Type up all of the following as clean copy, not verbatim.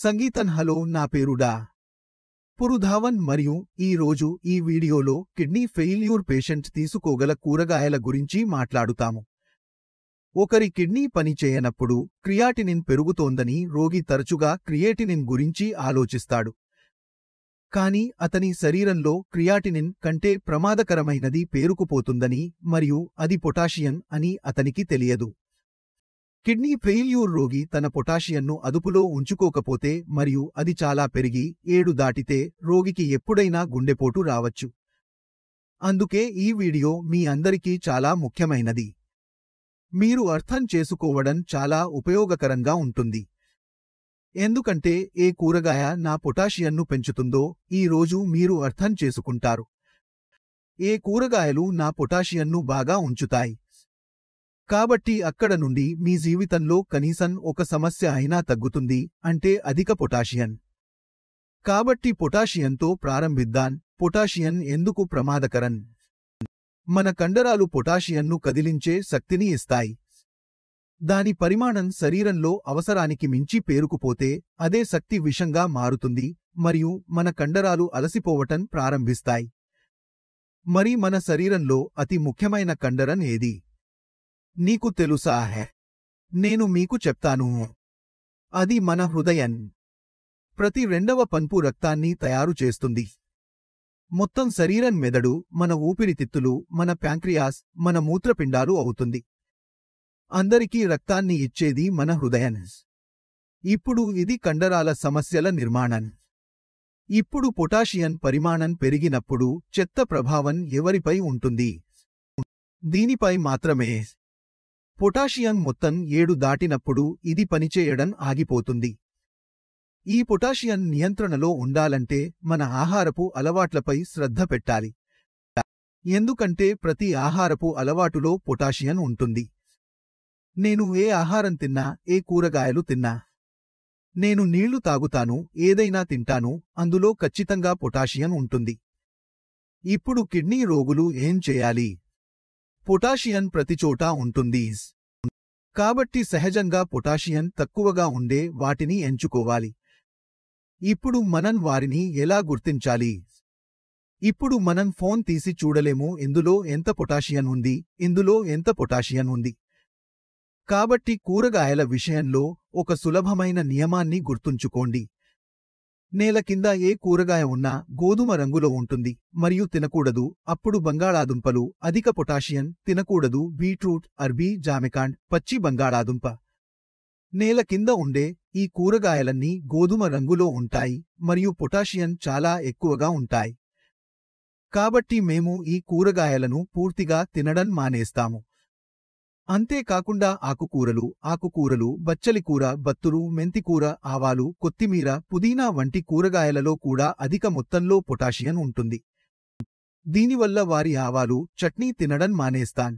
సంగీతన్ hello నా పేరు డా. పురుధావన్ మరియు ఈ రోజు ఈ వీడియోలో కిడ్నీ ఫెయిల్యూర్ పేషెంట్ తీసుకోగల కూరగాయల గురించి మాట్లాడుతాము. ఒకరి కిడ్నీ పని చేయనప్పుడు క్రియాటినిన్ పెరుగుతోందని రోగి తరచుగా క్రియేటినిన్ గురించి ఆలోచిస్తాడు. కానీ అతని శరీరంలో క్రియాటినిన్ కంటే ప్రమాదకరమైనది పేరుకుపోతుందని మరియు అది పొటాషియం అని అతనికి తెలియదు. కిడ్నీ ఫెయిల్యూర్ రోగి తన పొటాషియంను అదుపులో ఉంచుకోకపోతే మరియు అది చాలా పెరిగి 7 దాటితే రోగికి ఎప్పుడైనా గుండెపోటు రావచ్చు. అందుకే ఈ వీడియో మీ అందరికీ చాలా ముఖ్యమైనది. మీరు అర్థం చేసుకోవడం చాలా ఉపయోగకరంగా ఉంటుంది. ఎందుకంటే ఏ కూరగాయ నా పొటాషియంను పెంచుతుందో ఈ రోజు మీరు అర్థం చేసుకుంటారు. ఏ కూరగాయలు నా పొటాషియంను బాగా ఉంచుతాయి. కాబట్టి అక్కడ నుండి మీ జీవితంలో కనీసం ఒక సమస్య అయినా తగ్గుతుంది, అంటే అధిక పొటాషియం. కాబట్టి పొటాషియంతో ప్రారంభిద్దాం. పొటాషియం ఎందుకు ప్రమాదకరం? మన కండరాలు పొటాషియంను కదిలించే శక్తిని ఇస్తాయి. దాని పరిమాణం శరీరంలో అవసరానికి మించి పేరుకుపోతే అదే శక్తి విషంగా మారుతుంది మరియు మన కండరాలు అలసిపోవటం ప్రారంభిస్తాయి. మరి మన శరీరంలో అతి ముఖ్యమైన కండరం ఏది? నీకు తెలుసా? నేను మీకు చెప్తాను. అది మన హృదయం. ప్రతి 2వ పంపు రక్తాన్ని తయారు చేస్తుంది. మొత్తం శరీరం మెదడు, మన ఊపిరితిత్తులు, మన ప్యాంక్రియాస్, మన మూత్రపిండాలు అవుతుంది. అందరికీ రక్తాన్ని ఇచ్చేది మన హృదయం. ఇప్పుడు ఇది కండరాల సమస్యల నిర్మాణం. ఇప్పుడు పొటాషియం పరిమాణం పెరిగినప్పుడు చెత్త ప్రభావం ఎవరిపై ఉంటుంది? దీనిపై మాత్రమే. పొటాషియం మొత్తం 7 దాటినప్పుడు ఇది పనిచేయడం ఆగిపోతుంది. ఈ పొటాషియం నియంత్రణలో ఉండాలంటే మన ఆహారపు అలవాట్లపై శ్రద్ధ పెట్టాలి. ఎందుకంటే ప్రతి ఆహారపు అలవాటులో పొటాషియం ఉంటుంది. నేను ఏ ఆహారం తిన్నా, ఏ కూరగాయలు తిన్నా, నేను నీళ్లు తాగుతాను, ఏదైనా తింటాను, అందులో ఖచ్చితంగా పొటాషియం ఉంటుంది. ఇప్పుడు కిడ్నీ రోగులు ఏం చేయాలి? పొటాషియం ప్రతిచోటా ఉంటుంది. కాబట్టి సహజంగా పొటాషియం తక్కువగా ఉండే వాటిని ఎంచుకోవాలి. ఇప్పుడు మనం వారిని ఎలా గుర్తించాలి? ఇప్పుడు మనం ఫోన్ తీసి చూడలేము ఇందులో ఎంత పొటాషియం ఉంది, ఇందులో ఎంత పొటాషియం ఉంది. కాబట్టి కూరగాయల విషయంలో ఒక సులభమైన నియమాన్ని గుర్తుంచుకోండి. నేల కింద ఏ కూరగాయ ఉన్నా గోధుమ రంగులో ఉంటుంది మరియు తినకూడదు. అప్పుడు బంగాళాదుంపలు అధిక పొటాషియం తినకూడదు. బీట్రూట్, అర్బీ, జామెకాండ్, పచ్చి బంగాళాదుంప. నేల కింద ఉండే ఈ కూరగాయలన్నీ గోధుమ రంగులో ఉంటాయి మరియు పొటాషియం చాలా ఎక్కువగా ఉంటాయి. కాబట్టి మేము ఈ కూరగాయలను పూర్తిగా తినడం మానేస్తాము. అంతేకాకుండా ఆకుకూరలు, బచ్చలికూర, బత్తులు, మెంతికూర, ఆవాలు, కొత్తిమీర, పుదీనా వంటి కూరగాయలలో కూడా అధిక మొత్తంలో పొటాషియం ఉంటుంది. దీనివల్ల వారి ఆవాలు, చట్నీ తినడం మానేస్తాం.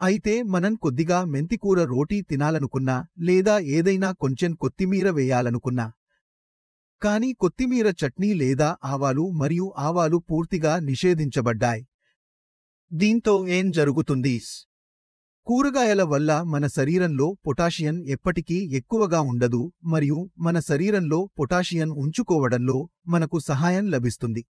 అయితే మనం కొద్దిగా మెంతికూర రోటీ తినాలనుకున్నా లేదా ఏదైనా కొంచెం కొత్తిమీర వేయాలనుకున్నా, కానీ కొత్తిమీర చట్నీ లేదా ఆవాలు మరియు ఆవాలు పూర్తిగా నిషేధించబడ్డాయి. దీంతో ఏం జరుగుతుంది? కూరగాయల వల్ల మన శరీరంలో పొటాషియం ఎప్పటికీ ఎక్కువగా ఉండదు మరియు మన శరీరంలో పొటాషియం ఉంచుకోవడంలో మనకు సహాయం లభిస్తుంది.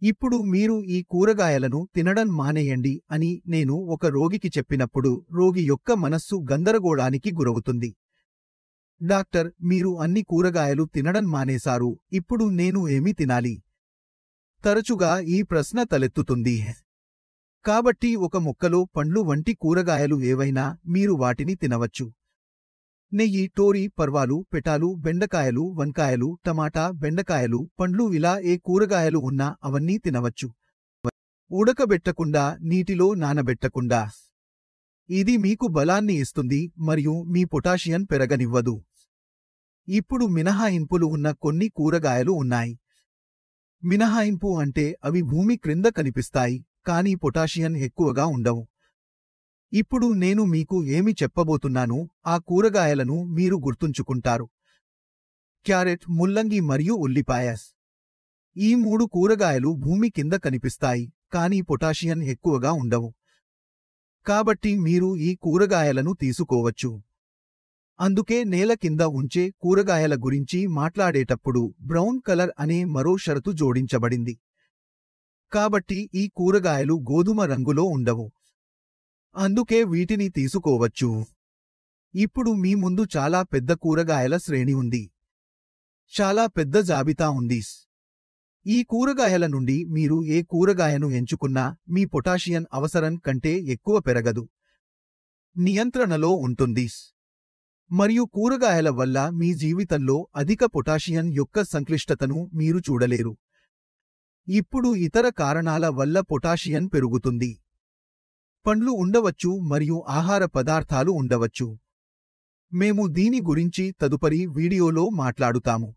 ఇప్పుడు మీరు ఈ కూరగాయలను తినడం మానేయండి అని నేను ఒక రోగికి చెప్పినప్పుడు రోగి యొక్క మనస్సు గందరగోళానికి గురవుతుంది. డాక్టర్, మీరు అన్ని కూరగాయలు తినడం మానేశారు, ఇప్పుడు నేను ఏమి తినాలి? తరచుగా ఈ ప్రశ్న తలెత్తుతుంది. కాబట్టి ఒక మొక్కలో పండ్లు వంటి కూరగాయలు ఏవైనా మీరు వాటిని తినవచ్చు. నెయ్యి, టోరీ, పర్వాలు, పెటాలు, బెండకాయలు, వంకాయలు, టమాటా, బెండకాయలు, పండ్లు ఇలా ఏ కూరగాయలు ఉన్నా అవన్నీ తినవచ్చు. ఉడకబెట్టకుండా, నీటిలో నానబెట్టకుండా. ఇది మీకు బలాన్ని ఇస్తుంది మరియు మీ పొటాషియం పెరగనివ్వదు. ఇప్పుడు మినహాయింపులు ఉన్న కొన్ని కూరగాయలు ఉన్నాయి. మినహాయింపు అంటే అవి భూమి క్రింద కనిపిస్తాయి, కానీ పొటాషియం ఎక్కువగా ఉండవు. ఇప్పుడు నేను మీకు ఏమి చెప్పబోతున్నానో ఆ కూరగాయలను మీరు గుర్తుంచుకుంటారు. క్యారెట్, ముల్లంగి మరియు ఉల్లిపాయ. ఈ 3 కూరగాయలు భూమి కింద కనిపిస్తాయి, కానీ పొటాషియం ఎక్కువగా ఉండవు. కాబట్టి మీరు ఈ కూరగాయలను తీసుకోవచ్చు. అందుకే నేల కింద ఉంచే కూరగాయల గురించి మాట్లాడేటప్పుడు బ్రౌన్ కలర్ అనే మరో షరతు జోడించబడింది. కాబట్టి ఈ కూరగాయలు గోధుమ రంగులో ఉండవు. అందుకే వీటిని తీసుకోవచ్చు. ఇప్పుడు మీ ముందు చాలా పెద్ద కూరగాయల శ్రేణి ఉంది. చాలా పెద్ద జాబితా ఉంది. ఈ కూరగాయల నుండి మీరు ఏ కూరగాయను ఎంచుకున్నా మీ పొటాషియం అవసరం కంటే ఎక్కువ పెరగదు. నియంత్రణలో ఉంటుంది. మరియు కూరగాయల వల్ల మీ జీవితంలో అధిక పొటాషియం యొక్క సంక్లిష్టతను మీరు చూడలేరు. ఇప్పుడు ఇతర కారణాల వల్ల పొటాషియం పెరుగుతుంది. పండ్లు ఉండవచ్చు మరియు ఆహార పదార్థాలు ఉండవచ్చు. మేము దీని గురించి తదుపరి వీడియోలో మాట్లాడుతాము.